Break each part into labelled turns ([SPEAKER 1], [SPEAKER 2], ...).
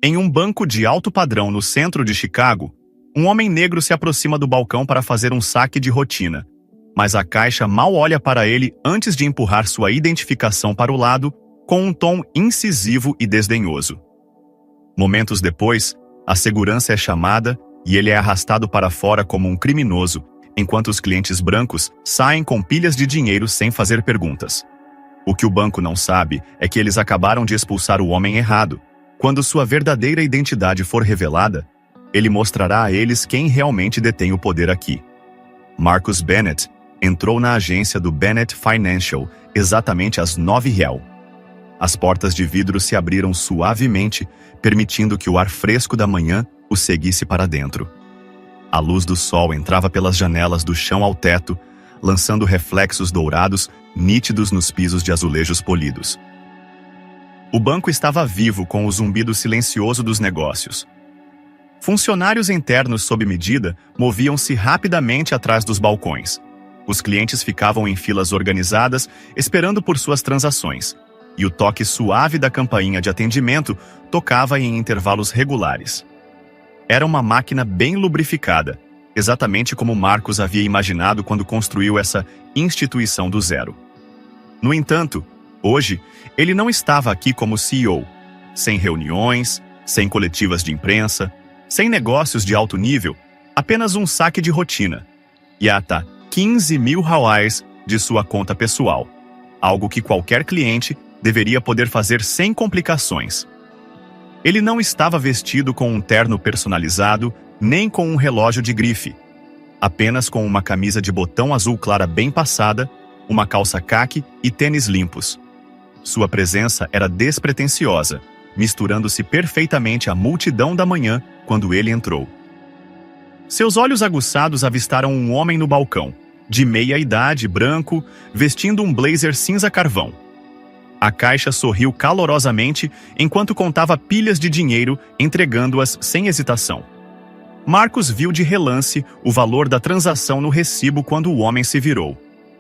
[SPEAKER 1] Em um banco de alto padrão no centro de Chicago, um homem negro se aproxima do balcão para fazer um saque de rotina, mas a caixa mal olha para ele antes de empurrar sua identificação para o lado com um tom incisivo e desdenhoso. Momentos depois, a segurança é chamada e ele é arrastado para fora como um criminoso, enquanto os clientes brancos saem com pilhas de dinheiro sem fazer perguntas. O que o banco não sabe é que eles acabaram de expulsar o homem errado. Quando sua verdadeira identidade for revelada, ele mostrará a eles quem realmente detém o poder aqui. Marcus Bennett entrou na agência do Bennett Financial exatamente às 9h. As portas de vidro se abriram suavemente, permitindo que o ar fresco da manhã o seguisse para dentro. A luz do sol entrava pelas janelas do chão ao teto, lançando reflexos dourados nítidos nos pisos de azulejos polidos. O banco estava vivo com o zumbido silencioso dos negócios. Funcionários internos sob medida moviam-se rapidamente atrás dos balcões. Os clientes ficavam em filas organizadas, esperando por suas transações, e o toque suave da campainha de atendimento tocava em intervalos regulares. Era uma máquina bem lubrificada, exatamente como Marcus havia imaginado quando construiu essa instituição do zero. No entanto, hoje, ele não estava aqui como CEO, sem reuniões, sem coletivas de imprensa, sem negócios de alto nível, apenas um saque de rotina. E ata 15 mil reais de sua conta pessoal, algo que qualquer cliente deveria poder fazer sem complicações. Ele não estava vestido com um terno personalizado, nem com um relógio de grife, apenas com uma camisa de botão azul clara bem passada, uma calça caque e tênis limpos. Sua presença era despretensiosa, misturando-se perfeitamente à multidão da manhã quando ele entrou. Seus olhos aguçados avistaram um homem no balcão, de meia-idade, branco, vestindo um blazer cinza carvão. A caixa sorriu calorosamente enquanto contava pilhas de dinheiro, entregando-as sem hesitação. Marcus viu de relance o valor da transação no recibo quando o homem se virou.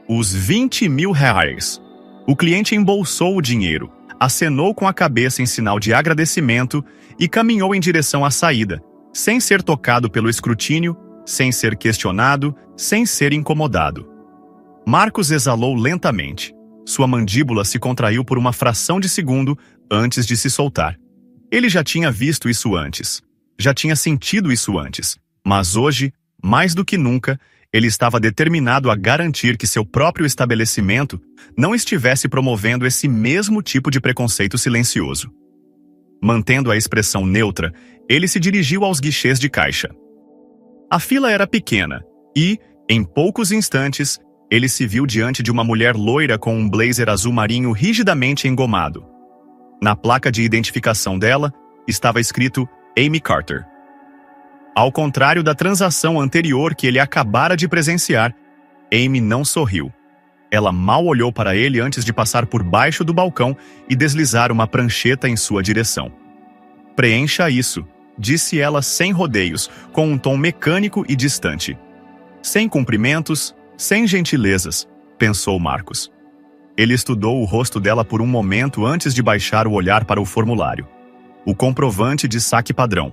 [SPEAKER 1] Os 20 mil reais. O cliente embolsou o dinheiro, acenou com a cabeça em sinal de agradecimento e caminhou em direção à saída, sem ser tocado pelo escrutínio, sem ser questionado, sem ser incomodado. Marcus exalou lentamente. Sua mandíbula se contraiu por uma fração de segundo antes de se soltar. Ele já tinha visto isso antes. Já tinha sentido isso antes. Mas hoje, mais do que nunca, ele estava determinado a garantir que seu próprio estabelecimento não estivesse promovendo esse mesmo tipo de preconceito silencioso. Mantendo a expressão neutra, ele se dirigiu aos guichês de caixa. A fila era pequena e, em poucos instantes, ele se viu diante de uma mulher loira com um blazer azul marinho rigidamente engomado. Na placa de identificação dela, estava escrito Amy Carter. Ao contrário da transação anterior que ele acabara de presenciar, Amy não sorriu. Ela mal olhou para ele antes de passar por baixo do balcão e deslizar uma prancheta em sua direção. "Preencha isso", disse ela sem rodeios, com um tom mecânico e distante. Sem cumprimentos, sem gentilezas, pensou Marcus. Ele estudou o rosto dela por um momento antes de baixar o olhar para o formulário. O comprovante de saque padrão.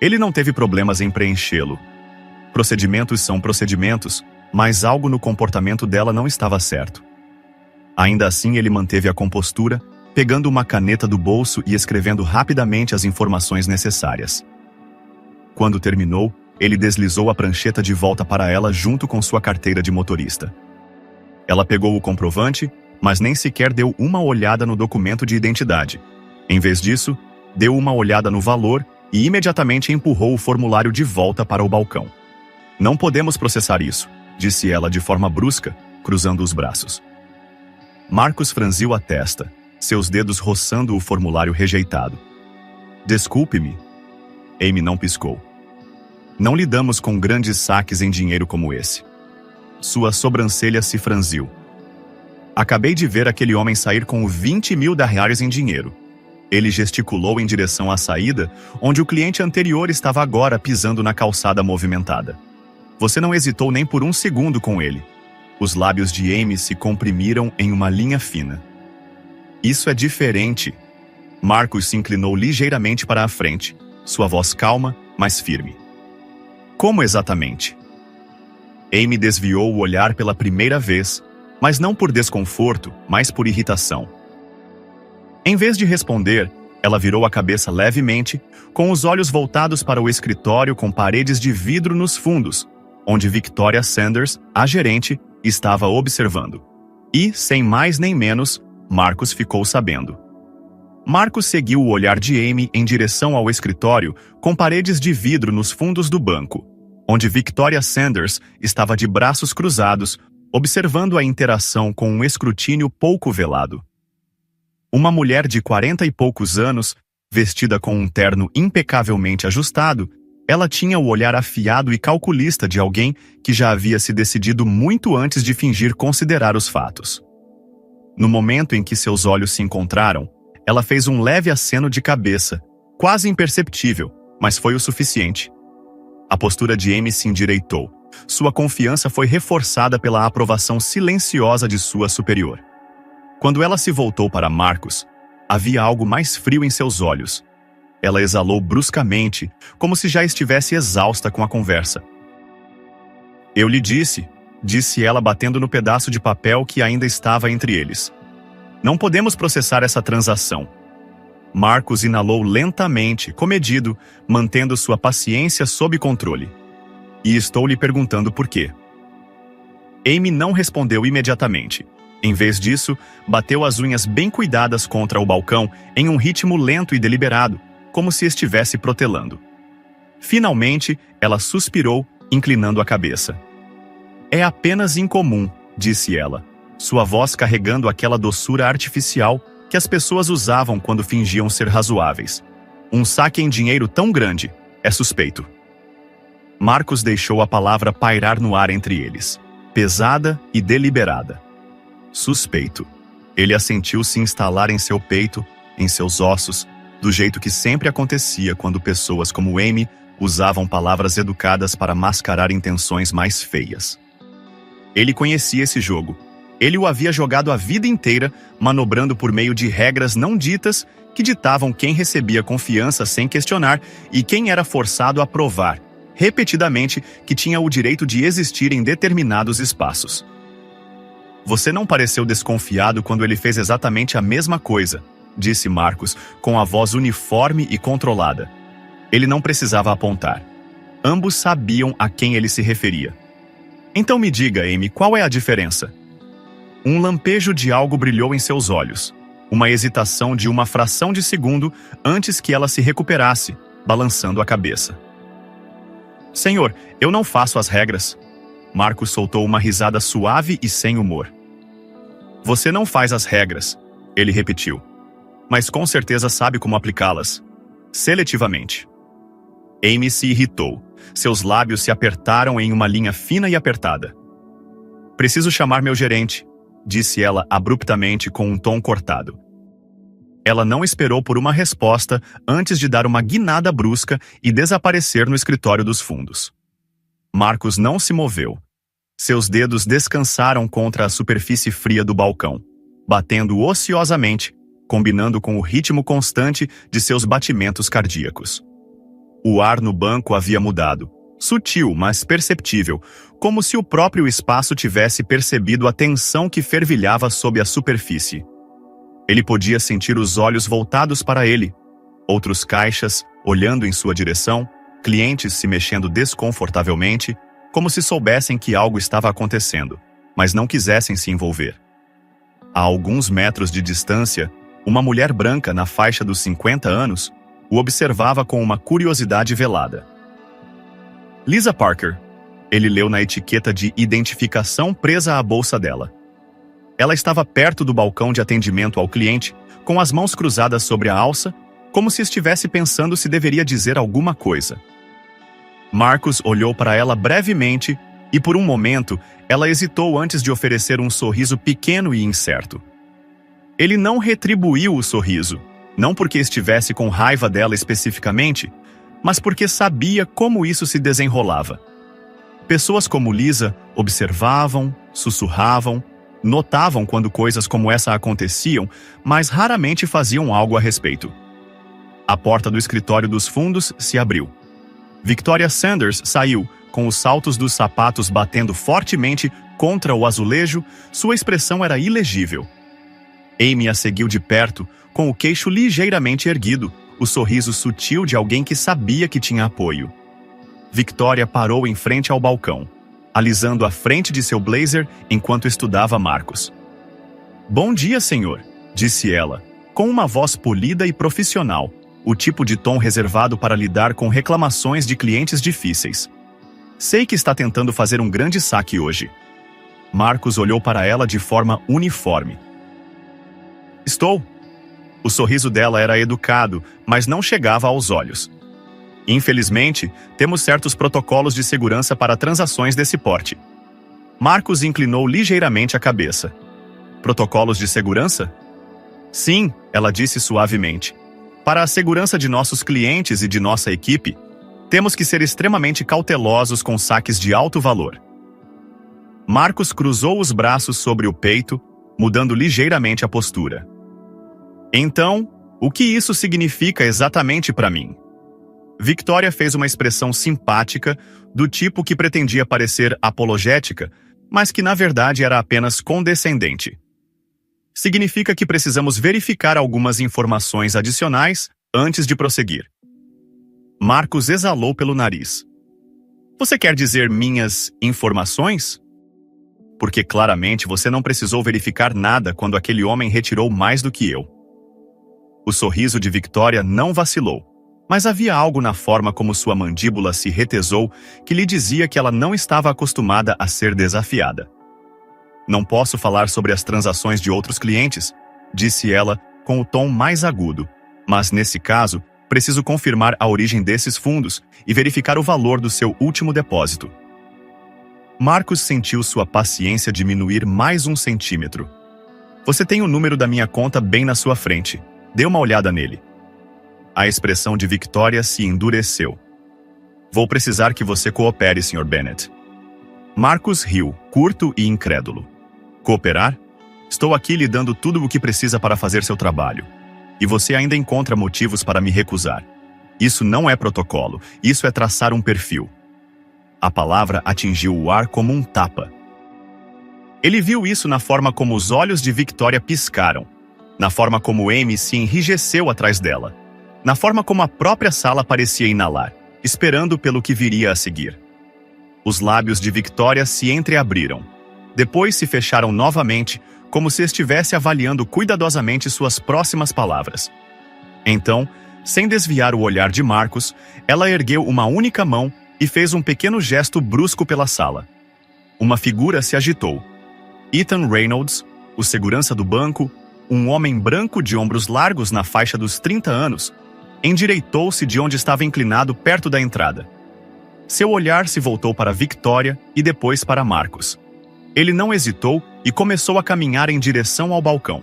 [SPEAKER 1] Ele não teve problemas em preenchê-lo. Procedimentos são procedimentos, mas algo no comportamento dela não estava certo. Ainda assim, ele manteve a compostura, pegando uma caneta do bolso e escrevendo rapidamente as informações necessárias. Quando terminou, ele deslizou a prancheta de volta para ela junto com sua carteira de motorista. Ela pegou o comprovante, mas nem sequer deu uma olhada no documento de identidade. Em vez disso, deu uma olhada no valor e imediatamente empurrou o formulário de volta para o balcão. "Não podemos processar isso", disse ela de forma brusca, cruzando os braços. Marcus franziu a testa, seus dedos roçando o formulário rejeitado. "Desculpe-me." Amy não piscou. "Não lidamos com grandes saques em dinheiro como esse." Sua sobrancelha se franziu. "Acabei de ver aquele homem sair com 20 mil reais em dinheiro." Ele gesticulou em direção à saída, onde o cliente anterior estava agora pisando na calçada movimentada. Você não hesitou nem por um segundo com ele. Os lábios de Amy se comprimiram em uma linha fina. "Isso é diferente." Marcus se inclinou ligeiramente para a frente, sua voz calma, mas firme. Como exatamente? Amy desviou o olhar pela primeira vez, mas não por desconforto, mas por irritação. Em vez de responder, ela virou a cabeça levemente, com os olhos voltados para o escritório com paredes de vidro nos fundos, onde Victoria Sanders, a gerente, estava observando. E, sem mais nem menos, Marcus ficou sabendo. Marcus seguiu o olhar de Amy em direção ao escritório com paredes de vidro nos fundos do banco, onde Victoria Sanders estava de braços cruzados, observando a interação com um escrutínio pouco velado. Uma mulher de 40 e poucos anos, vestida com um terno impecavelmente ajustado, ela tinha o olhar afiado e calculista de alguém que já havia se decidido muito antes de fingir considerar os fatos. No momento em que seus olhos se encontraram, ela fez um leve aceno de cabeça, quase imperceptível, mas foi o suficiente. A postura de Amy se endireitou. Sua confiança foi reforçada pela aprovação silenciosa de sua superior. Quando ela se voltou para Marcus, havia algo mais frio em seus olhos. Ela exalou bruscamente, como se já estivesse exausta com a conversa. Eu lhe disse ela batendo no pedaço de papel que ainda estava entre eles. Não podemos processar essa transação. Marcus inalou lentamente, comedido, mantendo sua paciência sob controle. E estou lhe perguntando por quê. Amy não respondeu imediatamente. Em vez disso, bateu as unhas bem cuidadas contra o balcão em um ritmo lento e deliberado, como se estivesse protelando. Finalmente, ela suspirou, inclinando a cabeça. É apenas incomum, disse ela, sua voz carregando aquela doçura artificial que as pessoas usavam quando fingiam ser razoáveis. Um saque em dinheiro tão grande é suspeito. Marcus deixou a palavra pairar no ar entre eles, pesada e deliberada. Suspeito. Ele a sentiu se instalar em seu peito, em seus ossos, do jeito que sempre acontecia quando pessoas como Amy usavam palavras educadas para mascarar intenções mais feias. Ele conhecia esse jogo. Ele o havia jogado a vida inteira, manobrando por meio de regras não ditas que ditavam quem recebia confiança sem questionar e quem era forçado a provar, repetidamente, que tinha o direito de existir em determinados espaços. Você não pareceu desconfiado quando ele fez exatamente a mesma coisa, disse Marcus, com a voz uniforme e controlada. Ele não precisava apontar. Ambos sabiam a quem ele se referia. Então me diga, Amy, qual é a diferença? Um lampejo de algo brilhou em seus olhos. Uma hesitação de uma fração de segundo antes que ela se recuperasse, balançando a cabeça. Senhor, eu não faço as regras. Marcus soltou uma risada suave e sem humor. Você não faz as regras, ele repetiu. Mas com certeza sabe como aplicá-las. Seletivamente. Amy se irritou. Seus lábios se apertaram em uma linha fina e apertada. Preciso chamar meu gerente, disse ela abruptamente com um tom cortado. Ela não esperou por uma resposta antes de dar uma guinada brusca e desaparecer no escritório dos fundos. Marcus não se moveu. Seus dedos descansaram contra a superfície fria do balcão, batendo ociosamente, combinando com o ritmo constante de seus batimentos cardíacos. O ar no banco havia mudado, sutil, mas perceptível, como se o próprio espaço tivesse percebido a tensão que fervilhava sob a superfície. Ele podia sentir os olhos voltados para ele, outros caixas olhando em sua direção, clientes se mexendo desconfortavelmente, como se soubessem que algo estava acontecendo, mas não quisessem se envolver. A alguns metros de distância, uma mulher branca na faixa dos 50 anos o observava com uma curiosidade velada. Lisa Parker, ele leu na etiqueta de identificação presa à bolsa dela. Ela estava perto do balcão de atendimento ao cliente, com as mãos cruzadas sobre a alça, como se estivesse pensando se deveria dizer alguma coisa. Marcus olhou para ela brevemente e, por um momento, ela hesitou antes de oferecer um sorriso pequeno e incerto. Ele não retribuiu o sorriso, não porque estivesse com raiva dela especificamente, mas porque sabia como isso se desenrolava. Pessoas como Lisa observavam, sussurravam, Notavam quando coisas como essa aconteciam, mas raramente faziam algo a respeito. A porta do escritório dos fundos se abriu. Victoria Sanders saiu, com os saltos dos sapatos batendo fortemente contra o azulejo. Sua expressão era ilegível. Amy a seguiu de perto, com o queixo ligeiramente erguido, o sorriso sutil de alguém que sabia que tinha apoio. Victoria parou em frente ao balcão, alisando a frente de seu blazer enquanto estudava Marcus. "Bom dia, senhor", disse ela, com uma voz polida e profissional, o tipo de tom reservado para lidar com reclamações de clientes difíceis. "Sei que está tentando fazer um grande saque hoje." Marcus olhou para ela de forma uniforme. "Estou." O sorriso dela era educado, mas não chegava aos olhos. "Infelizmente, temos certos protocolos de segurança para transações desse porte." Marcus inclinou ligeiramente a cabeça. "Protocolos de segurança?" "Sim", ela disse suavemente. "Para a segurança de nossos clientes e de nossa equipe, temos que ser extremamente cautelosos com saques de alto valor." Marcus cruzou os braços sobre o peito, mudando ligeiramente a postura. "Então, o que isso significa exatamente para mim?" Victoria fez uma expressão simpática, do tipo que pretendia parecer apologética, mas que na verdade era apenas condescendente. "Significa que precisamos verificar algumas informações adicionais antes de prosseguir." Marcus exalou pelo nariz. "Você quer dizer minhas informações?" "Porque claramente você não precisou verificar nada quando aquele homem retirou mais do que eu." O sorriso de Victoria não vacilou, mas havia algo na forma como sua mandíbula se retesou que lhe dizia que ela não estava acostumada a ser desafiada. "Não posso falar sobre as transações de outros clientes", disse ela com o tom mais agudo, "mas nesse caso, preciso confirmar a origem desses fundos e verificar o valor do seu último depósito." Marcus sentiu sua paciência diminuir mais 1 centímetro. "Você tem o número da minha conta bem na sua frente. Dê uma olhada nele." A expressão de Victoria se endureceu. "Vou precisar que você coopere, Sr. Bennett." Marcus riu, curto e incrédulo. "Cooperar? Estou aqui lhe dando tudo o que precisa para fazer seu trabalho. E você ainda encontra motivos para me recusar. Isso não é protocolo, isso é traçar um perfil." A palavra atingiu o ar como um tapa. Ele viu isso na forma como os olhos de Victoria piscaram, na forma como Amy se enrijeceu atrás dela, na forma como a própria sala parecia inalar, esperando pelo que viria a seguir. Os lábios de Victoria se entreabriram. Depois se fecharam novamente, como se estivesse avaliando cuidadosamente suas próximas palavras. Então, sem desviar o olhar de Marcus, ela ergueu uma única mão e fez um pequeno gesto brusco pela sala. Uma figura se agitou. Ethan Reynolds, o segurança do banco, um homem branco de ombros largos na faixa dos 30 anos, endireitou-se de onde estava inclinado perto da entrada. Seu olhar se voltou para Victoria e depois para Marcus. Ele não hesitou e começou a caminhar em direção ao balcão.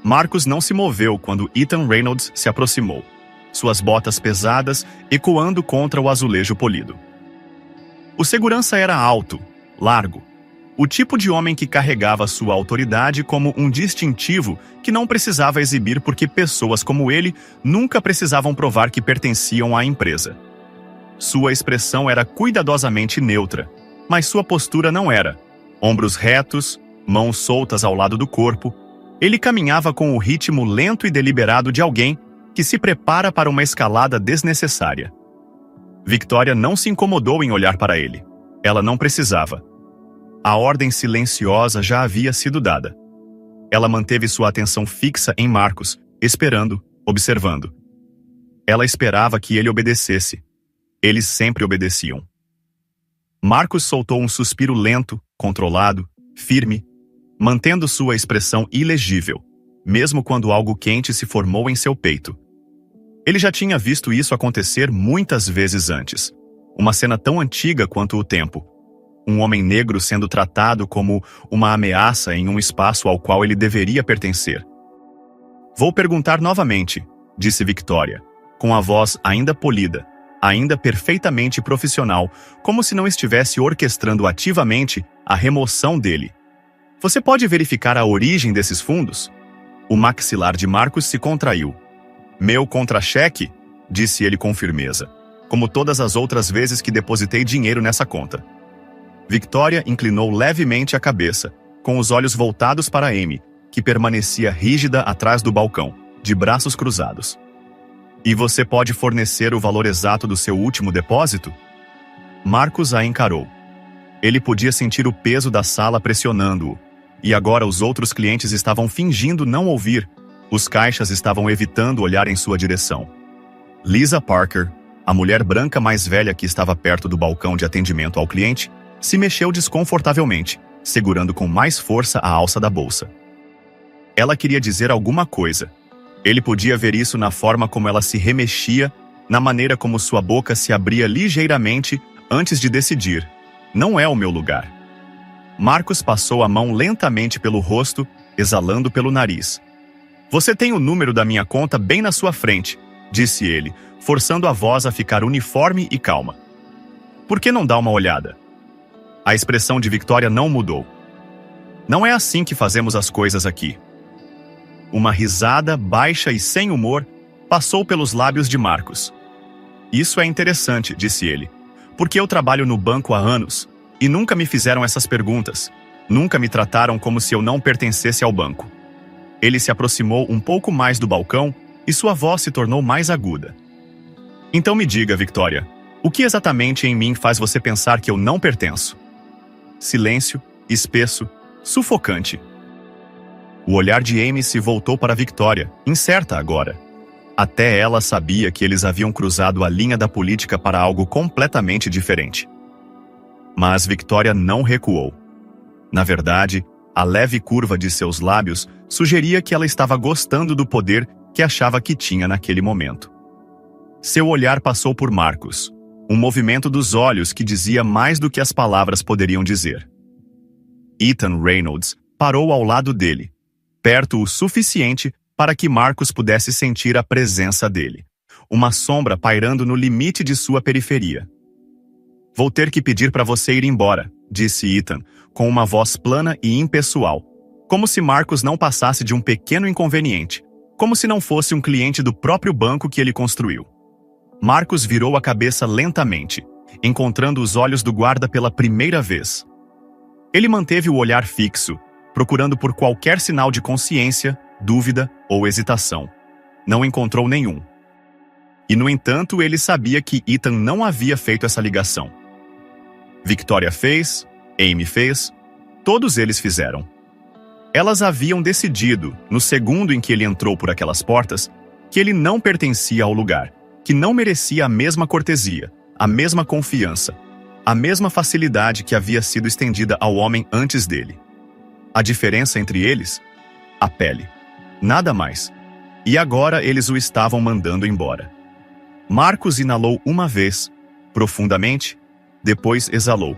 [SPEAKER 1] Marcus não se moveu quando Ethan Reynolds se aproximou, suas botas pesadas ecoando contra o azulejo polido. O segurança era alto, largo, o tipo de homem que carregava sua autoridade como um distintivo que não precisava exibir porque pessoas como ele nunca precisavam provar que pertenciam à empresa. Sua expressão era cuidadosamente neutra, mas sua postura não era. Ombros retos, mãos soltas ao lado do corpo, ele caminhava com o ritmo lento e deliberado de alguém que se prepara para uma escalada desnecessária. Victoria não se incomodou em olhar para ele. Ela não precisava. A ordem silenciosa já havia sido dada. Ela manteve sua atenção fixa em Marcus, esperando, observando. Ela esperava que ele obedecesse. Eles sempre obedeciam. Marcus soltou um suspiro lento, controlado, firme, mantendo sua expressão ilegível, mesmo quando algo quente se formou em seu peito. Ele já tinha visto isso acontecer muitas vezes antes. Uma cena tão antiga quanto o tempo. Um homem negro sendo tratado como uma ameaça em um espaço ao qual ele deveria pertencer. "Vou perguntar novamente", disse Victoria, com a voz ainda polida, ainda perfeitamente profissional, como se não estivesse orquestrando ativamente a remoção dele. Você pode verificar a origem desses fundos? O maxilar de Marcus se contraiu. Meu contra-cheque, disse ele com firmeza, como todas as outras vezes que depositei dinheiro nessa conta. Victoria inclinou levemente a cabeça, com os olhos voltados para Amy, que permanecia rígida atrás do balcão, de braços cruzados. E você pode fornecer o valor exato do seu último depósito? Marcus a encarou. Ele podia sentir o peso da sala pressionando-o, e agora os outros clientes estavam fingindo não ouvir. Os caixas estavam evitando olhar em sua direção. Lisa Parker, a mulher branca mais velha que estava perto do balcão de atendimento ao cliente, se mexeu desconfortavelmente, segurando com mais força a alça da bolsa. Ela queria dizer alguma coisa. Ele podia ver isso na forma como ela se remexia, na maneira como sua boca se abria ligeiramente antes de decidir. Não é o meu lugar. Marcus passou a mão lentamente pelo rosto, exalando pelo nariz. Você tem o número da minha conta bem na sua frente, disse ele, forçando a voz a ficar uniforme e calma. Por que não dá uma olhada? A expressão de Victoria não mudou. Não é assim que fazemos as coisas aqui. Uma risada baixa e sem humor passou pelos lábios de Marcus. Isso é interessante, disse ele, porque eu trabalho no banco há anos e nunca me fizeram essas perguntas. Nunca me trataram como se eu não pertencesse ao banco. Ele se aproximou um pouco mais do balcão e sua voz se tornou mais aguda. Então me diga, Victoria, o que exatamente em mim faz você pensar que eu não pertenço? Silêncio, espesso, sufocante. O olhar de Amy se voltou para Victoria, incerta agora. Até ela sabia que eles haviam cruzado a linha da política para algo completamente diferente. Mas Victoria não recuou. Na verdade, a leve curva de seus lábios sugeria que ela estava gostando do poder que achava que tinha naquele momento. Seu olhar passou por Marcus, um movimento dos olhos que dizia mais do que as palavras poderiam dizer. Ethan Reynolds parou ao lado dele, perto o suficiente para que Marcus pudesse sentir a presença dele, uma sombra pairando no limite de sua periferia. Vou ter que pedir para você ir embora, disse Ethan, com uma voz plana e impessoal, como se Marcus não passasse de um pequeno inconveniente, como se não fosse um cliente do próprio banco que ele construiu. Marcus virou a cabeça lentamente, encontrando os olhos do guarda pela primeira vez. Ele manteve o olhar fixo, procurando por qualquer sinal de consciência, dúvida ou hesitação. Não encontrou nenhum. E, no entanto, ele sabia que Ethan não havia feito essa ligação. Victoria fez, Amy fez, todos eles fizeram. Elas haviam decidido, no segundo em que ele entrou por aquelas portas, que ele não pertencia ao lugar, que não merecia a mesma cortesia, a mesma confiança, a mesma facilidade que havia sido estendida ao homem antes dele. A diferença entre eles? A pele. Nada mais. E agora eles o estavam mandando embora. Marcus inalou uma vez, profundamente, depois exalou,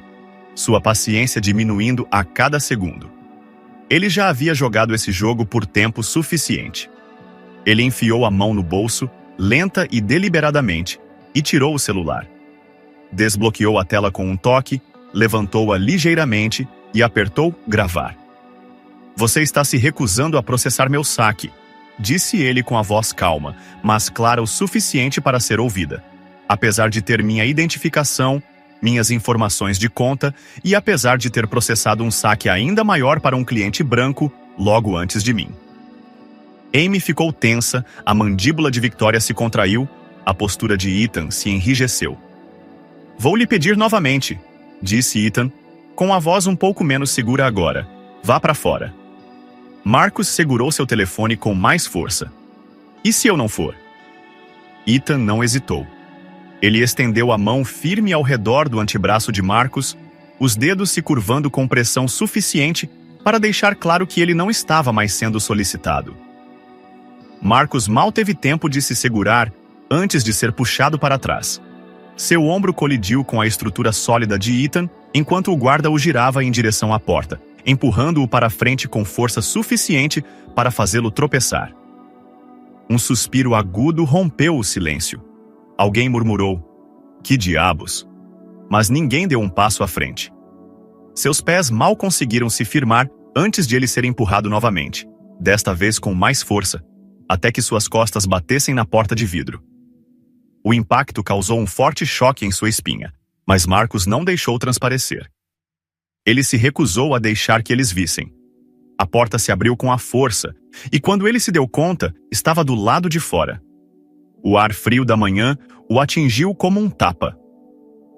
[SPEAKER 1] sua paciência diminuindo a cada segundo. Ele já havia jogado esse jogo por tempo suficiente. Ele enfiou a mão no bolso, lenta e deliberadamente, e tirou o celular. Desbloqueou a tela com um toque, levantou-a ligeiramente e apertou gravar. Você está se recusando a processar meu saque, disse ele com a voz calma, mas clara o suficiente para ser ouvida. Apesar de ter minha identificação, minhas informações de conta e apesar de ter processado um saque ainda maior para um cliente branco logo antes de mim. Amy ficou tensa, a mandíbula de Victoria se contraiu, a postura de Ethan se enrijeceu. Vou lhe pedir novamente, disse Ethan, com a voz um pouco menos segura agora. Vá para fora. Marcus segurou seu telefone com mais força. E se eu não for? Ethan não hesitou. Ele estendeu a mão firme ao redor do antebraço de Marcus, os dedos se curvando com pressão suficiente para deixar claro que ele não estava mais sendo solicitado. Marcus mal teve tempo de se segurar antes de ser puxado para trás. Seu ombro colidiu com a estrutura sólida de Ethan enquanto o guarda o girava em direção à porta, empurrando-o para frente com força suficiente para fazê-lo tropeçar. Um suspiro agudo rompeu o silêncio. Alguém murmurou, "Que diabos?" Mas ninguém deu um passo à frente. Seus pés mal conseguiram se firmar antes de ele ser empurrado novamente, desta vez com mais força, até que suas costas batessem na porta de vidro. O impacto causou um forte choque em sua espinha, mas Marcus não deixou transparecer. Ele se recusou a deixar que eles vissem. A porta se abriu com a força, e quando ele se deu conta, estava do lado de fora. O ar frio da manhã o atingiu como um tapa.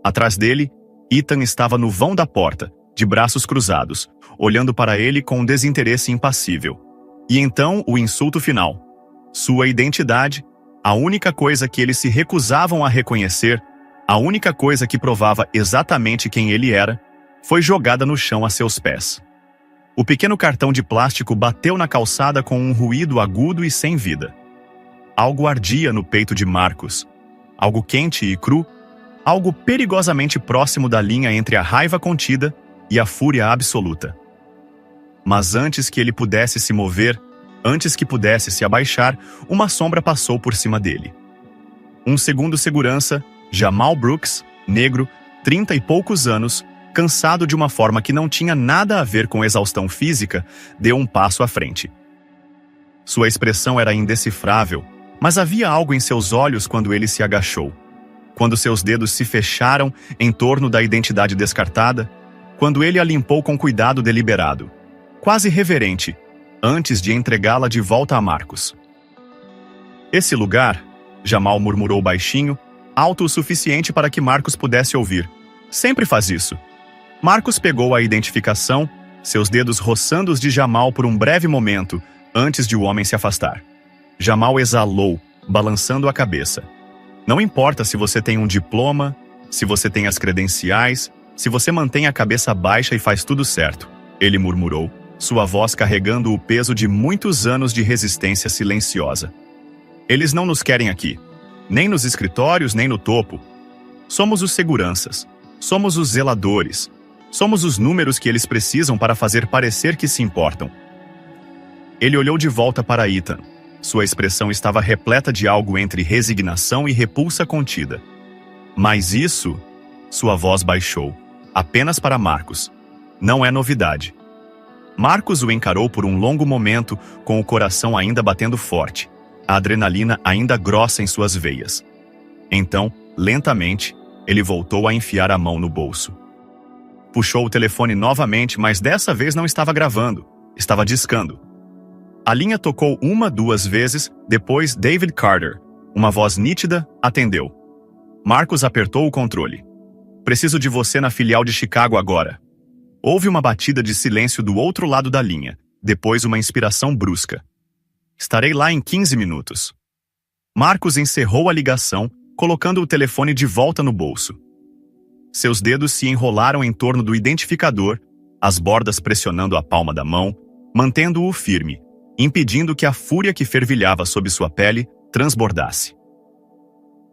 [SPEAKER 1] Atrás dele, Ethan estava no vão da porta, de braços cruzados, olhando para ele com um desinteresse impassível. E então o insulto final. Sua identidade, a única coisa que eles se recusavam a reconhecer, a única coisa que provava exatamente quem ele era, foi jogada no chão a seus pés. O pequeno cartão de plástico bateu na calçada com um ruído agudo e sem vida. Algo ardia no peito de Marcus. Algo quente e cru, algo perigosamente próximo da linha entre a raiva contida e a fúria absoluta. Mas antes que ele pudesse se mover, antes que pudesse se abaixar, uma sombra passou por cima dele. Um segundo segurança, Jamal Brooks, negro, 30 e poucos anos, cansado de uma forma que não tinha nada a ver com exaustão física, deu um passo à frente. Sua expressão era indecifrável, mas havia algo em seus olhos quando ele se agachou. Quando seus dedos se fecharam em torno da identidade descartada, quando ele a limpou com cuidado deliberado, quase reverente, antes de entregá-la de volta a Marcus. Esse lugar, Jamal murmurou baixinho, alto o suficiente para que Marcus pudesse ouvir. Sempre faz isso. Marcus pegou a identificação, seus dedos roçando os de Jamal por um breve momento, antes de o homem se afastar. Jamal exalou, balançando a cabeça. Não importa se você tem um diploma, se você tem as credenciais, se você mantém a cabeça baixa e faz tudo certo, ele murmurou, sua voz carregando o peso de muitos anos de resistência silenciosa. Eles não nos querem aqui, nem nos escritórios, nem no topo. Somos os seguranças, somos os zeladores, somos os números que eles precisam para fazer parecer que se importam. Ele olhou de volta para Ethan. Sua expressão estava repleta de algo entre resignação e repulsa contida. Mas isso... Sua voz baixou, apenas para Marcus. Não é novidade. Marcus o encarou por um longo momento, com o coração ainda batendo forte, a adrenalina ainda grossa em suas veias. Então, lentamente, ele voltou a enfiar a mão no bolso. Puxou o telefone novamente, mas dessa vez não estava gravando, estava discando. A linha tocou 1-2 vezes, depois David Carter, uma voz nítida, atendeu. Marcus apertou o controle. Preciso de você na filial de Chicago agora. Houve uma batida de silêncio do outro lado da linha, depois uma inspiração brusca. Estarei lá em 15 minutos. Marcus encerrou a ligação, colocando o telefone de volta no bolso. Seus dedos se enrolaram em torno do identificador, as bordas pressionando a palma da mão, mantendo-o firme, impedindo que a fúria que fervilhava sob sua pele transbordasse.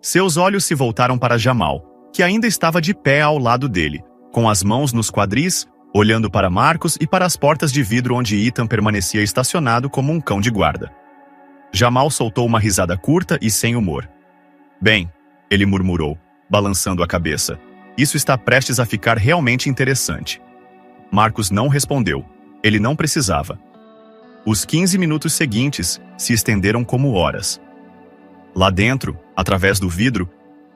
[SPEAKER 1] Seus olhos se voltaram para Jamal, que ainda estava de pé ao lado dele, com as mãos nos quadris, olhando para Marcus e para as portas de vidro onde Ethan permanecia estacionado como um cão de guarda. Jamal soltou uma risada curta e sem humor. Bem, ele murmurou, balançando a cabeça. Isso está prestes a ficar realmente interessante. Marcus não respondeu. Ele não precisava. Os 15 minutos seguintes se estenderam como horas. Lá dentro, através do vidro,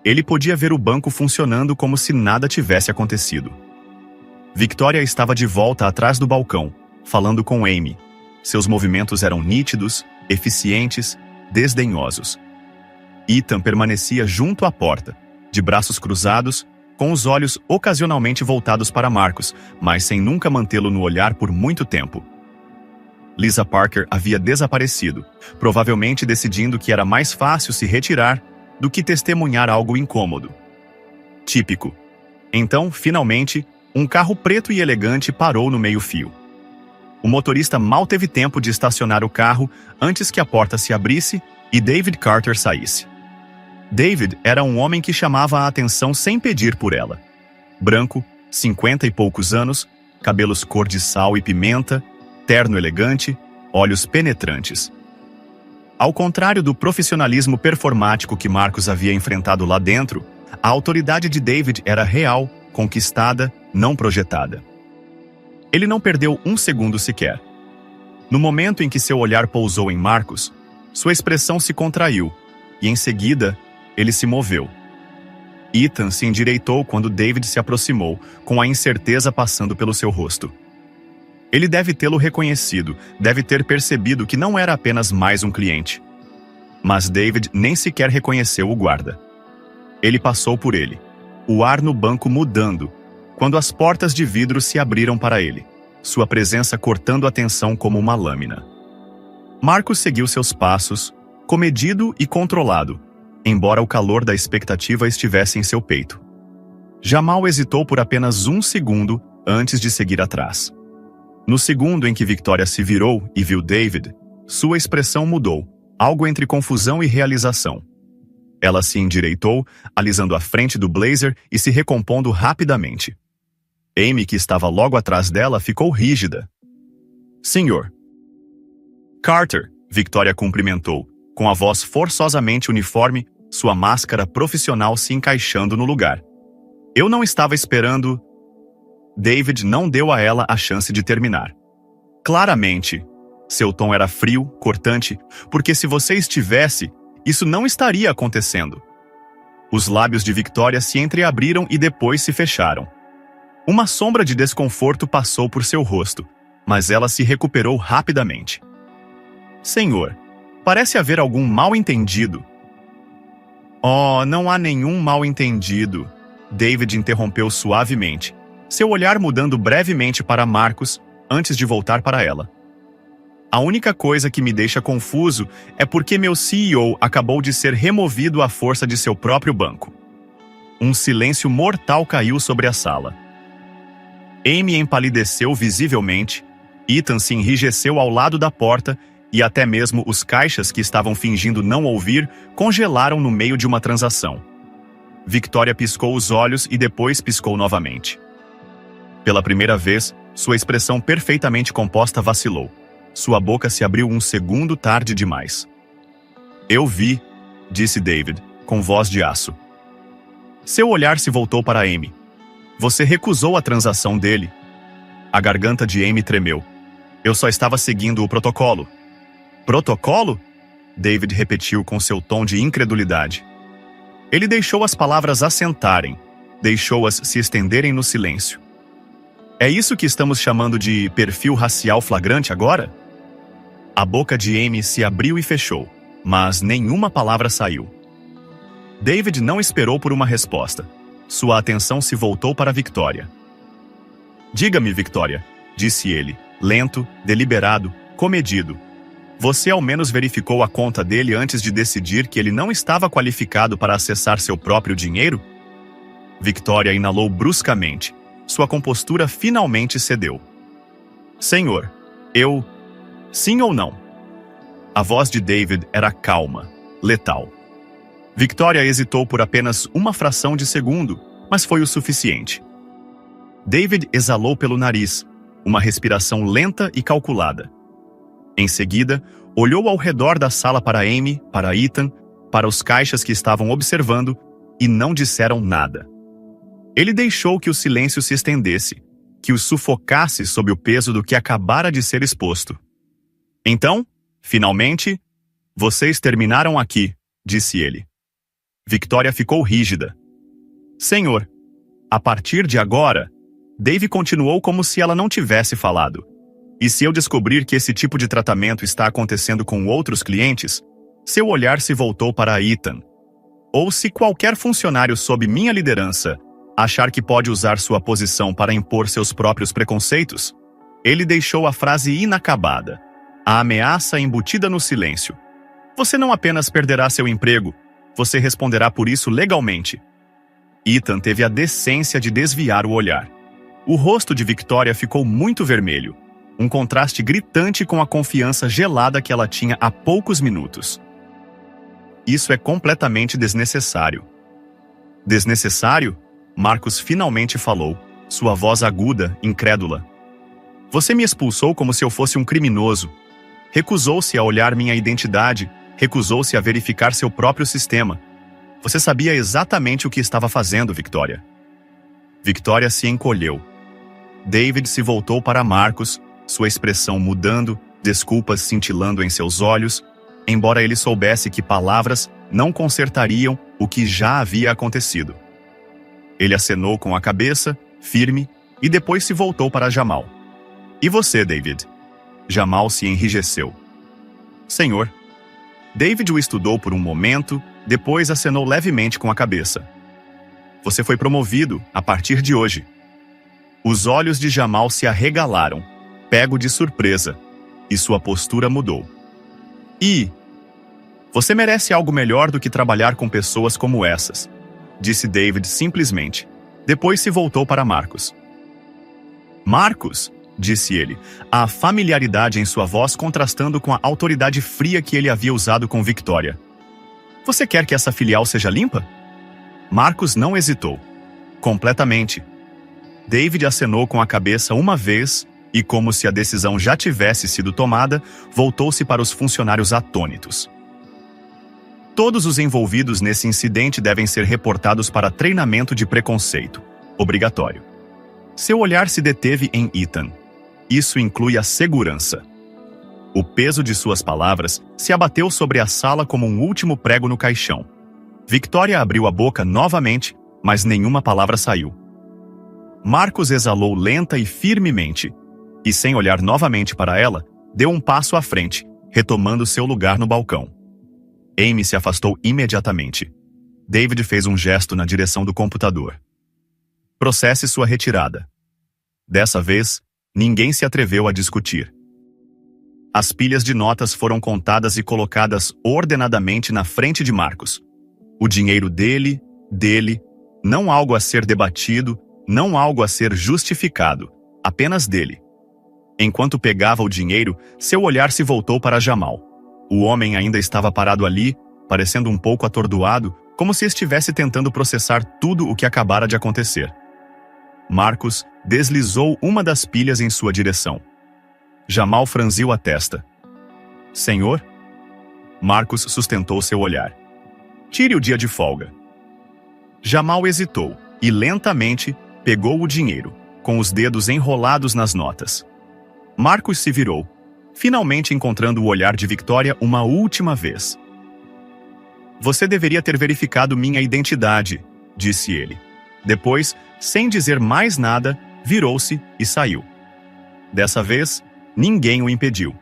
[SPEAKER 1] ele podia ver o banco funcionando como se nada tivesse acontecido. Victoria estava de volta atrás do balcão, falando com Amy. Seus movimentos eram nítidos, eficientes, desdenhosos. Ethan permanecia junto à porta, de braços cruzados, com os olhos ocasionalmente voltados para Marcus, mas sem nunca mantê-lo no olhar por muito tempo. Lisa Parker havia desaparecido, provavelmente decidindo que era mais fácil se retirar do que testemunhar algo incômodo. Típico. Então, finalmente, um carro preto e elegante parou no meio-fio. O motorista mal teve tempo de estacionar o carro antes que a porta se abrisse e David Carter saísse. David era um homem que chamava a atenção sem pedir por ela. Branco, 50 e poucos anos, cabelos cor de sal e pimenta, terno elegante, olhos penetrantes. Ao contrário do profissionalismo performático que Marcus havia enfrentado lá dentro, a autoridade de David era real, conquistada, não projetada. Ele não perdeu um segundo sequer. No momento em que seu olhar pousou em Marcus, sua expressão se contraiu, e em seguida, ele se moveu. Ethan se endireitou quando David se aproximou, com a incerteza passando pelo seu rosto. Ele deve tê-lo reconhecido, deve ter percebido que não era apenas mais um cliente. Mas David nem sequer reconheceu o guarda. Ele passou por ele, o ar no banco mudando, quando as portas de vidro se abriram para ele, sua presença cortando a tensão como uma lâmina. Marcus seguiu seus passos, comedido e controlado, embora o calor da expectativa estivesse em seu peito. Jamal hesitou por apenas um segundo antes de seguir atrás. No segundo em que Victoria se virou e viu David, sua expressão mudou, algo entre confusão e realização. Ela se endireitou, alisando a frente do blazer e se recompondo rapidamente. Amy, que estava logo atrás dela, ficou rígida. Senhor. Carter, Victoria cumprimentou, com a voz forçosamente uniforme, sua máscara profissional se encaixando no lugar. Eu não estava esperando... David não deu a ela a chance de terminar. Claramente, seu tom era frio, cortante, porque se você estivesse, isso não estaria acontecendo. Os lábios de Victoria se entreabriram e depois se fecharam. Uma sombra de desconforto passou por seu rosto, mas ela se recuperou rapidamente. Senhor, parece haver algum mal-entendido. Oh, não há nenhum mal-entendido, David interrompeu suavemente, seu olhar mudando brevemente para Marcus antes de voltar para ela. A única coisa que me deixa confuso é porque meu CEO acabou de ser removido à força de seu próprio banco. Um silêncio mortal caiu sobre a sala. Amy empalideceu visivelmente, Ethan se enrijeceu ao lado da porta e até mesmo os caixas que estavam fingindo não ouvir congelaram no meio de uma transação. Victoria piscou os olhos e depois piscou novamente. Pela primeira vez, sua expressão perfeitamente composta vacilou. Sua boca se abriu um segundo tarde demais. Eu vi, disse David, com voz de aço. Seu olhar se voltou para Amy. Você recusou a transação dele. A garganta de Amy tremeu. Eu só estava seguindo o protocolo. Protocolo? David repetiu com seu tom de incredulidade. Ele deixou as palavras assentarem, deixou-as se estenderem no silêncio. É isso que estamos chamando de perfil racial flagrante agora? A boca de Amy se abriu e fechou, mas nenhuma palavra saiu. David não esperou por uma resposta. Sua atenção se voltou para Victoria. Diga-me, Victoria, disse ele, lento, deliberado, comedido. Você ao menos verificou a conta dele antes de decidir que ele não estava qualificado para acessar seu próprio dinheiro? Victoria inalou bruscamente. Sua compostura finalmente cedeu. Senhor, eu... Sim ou não? A voz de David era calma, letal. Victoria hesitou por apenas uma fração de segundo, mas foi o suficiente. David exalou pelo nariz, uma respiração lenta e calculada. Em seguida, olhou ao redor da sala para Amy, para Ethan, para os caixas que estavam observando e não disseram nada. Ele deixou que o silêncio se estendesse, que o sufocasse sob o peso do que acabara de ser exposto. Então, finalmente, vocês terminaram aqui, disse ele. Victoria ficou rígida. Senhor, a partir de agora, Dave continuou como se ela não tivesse falado. E se eu descobrir que esse tipo de tratamento está acontecendo com outros clientes, seu olhar se voltou para Ethan. Ou se qualquer funcionário sob minha liderança achar que pode usar sua posição para impor seus próprios preconceitos, ele deixou a frase inacabada, a ameaça embutida no silêncio. Você não apenas perderá seu emprego, você responderá por isso legalmente. Ethan teve a decência de desviar o olhar. O rosto de Victoria ficou muito vermelho, um contraste gritante com a confiança gelada que ela tinha há poucos minutos. Isso é completamente desnecessário. Desnecessário? Marcus finalmente falou, sua voz aguda, incrédula. Você me expulsou como se eu fosse um criminoso. Recusou-se a olhar minha identidade, recusou-se a verificar seu próprio sistema. Você sabia exatamente o que estava fazendo, Victoria. Victoria se encolheu. David se voltou para Marcos, sua expressão mudando, desculpas cintilando em seus olhos, embora ele soubesse que palavras não consertariam o que já havia acontecido. Ele acenou com a cabeça, firme, e depois se voltou para Jamal. E você, David? Jamal se enrijeceu. Senhor. David o estudou por um momento, depois acenou levemente com a cabeça. Você foi promovido a partir de hoje. Os olhos de Jamal se arregalaram, pego de surpresa, e sua postura mudou. E você merece algo melhor do que trabalhar com pessoas como essas, disse David simplesmente. Depois se voltou para Marcos. Marcos, disse ele, a familiaridade em sua voz contrastando com a autoridade fria que ele havia usado com Victoria. Você quer que essa filial seja limpa? Marcos não hesitou. Completamente. David acenou com a cabeça uma vez e, como se a decisão já tivesse sido tomada, voltou-se para os funcionários atônitos. Todos os envolvidos nesse incidente devem ser reportados para treinamento de preconceito. Obrigatório. Seu olhar se deteve em Ethan. Isso inclui a segurança. O peso de suas palavras se abateu sobre a sala como um último prego no caixão. Victoria abriu a boca novamente, mas nenhuma palavra saiu. Marcos exalou lenta e firmemente, e sem olhar novamente para ela, deu um passo à frente, retomando seu lugar no balcão. Amy se afastou imediatamente. David fez um gesto na direção do computador. Processe sua retirada. Dessa vez, ninguém se atreveu a discutir. As pilhas de notas foram contadas e colocadas ordenadamente na frente de Marcos. O dinheiro dele, não algo a ser debatido, não algo a ser justificado, apenas dele. Enquanto pegava o dinheiro, seu olhar se voltou para Jamal. O homem ainda estava parado ali, parecendo um pouco atordoado, como se estivesse tentando processar tudo o que acabara de acontecer. Marcos deslizou uma das pilhas em sua direção. Jamal franziu a testa. Senhor? Marcos sustentou seu olhar. Tire o dia de folga. Jamal hesitou e lentamente pegou o dinheiro, com os dedos enrolados nas notas. Marcos se virou, finalmente encontrando o olhar de Victoria uma última vez. Você deveria ter verificado minha identidade, disse ele. Depois, sem dizer mais nada, virou-se e saiu. Dessa vez, ninguém o impediu.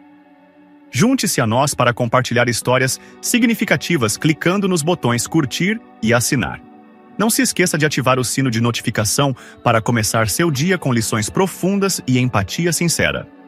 [SPEAKER 1] Junte-se a nós para compartilhar histórias significativas clicando nos botões curtir e assinar. Não se esqueça de ativar o sino de notificação para começar seu dia com lições profundas e empatia sincera.